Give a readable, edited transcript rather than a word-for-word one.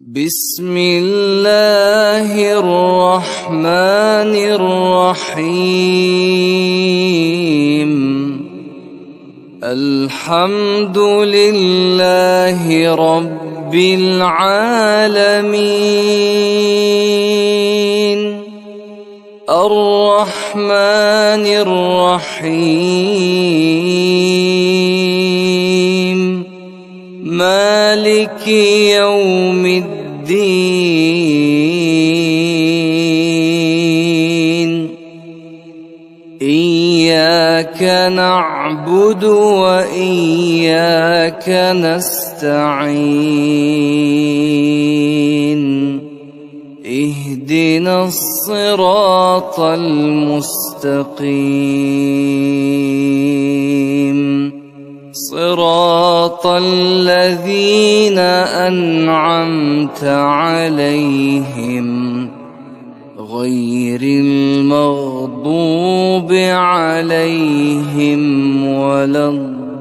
بسم الله الرحمن الرحيم. الحمد لله رب العالمين الرحمن الرحيم مالك يوم الدين. إياك نعبد وإياك نستعين. اهدنا الصراط المستقيم صراط الذين أنعمت عليهم غير المغضوب عليهم ولا الضالين.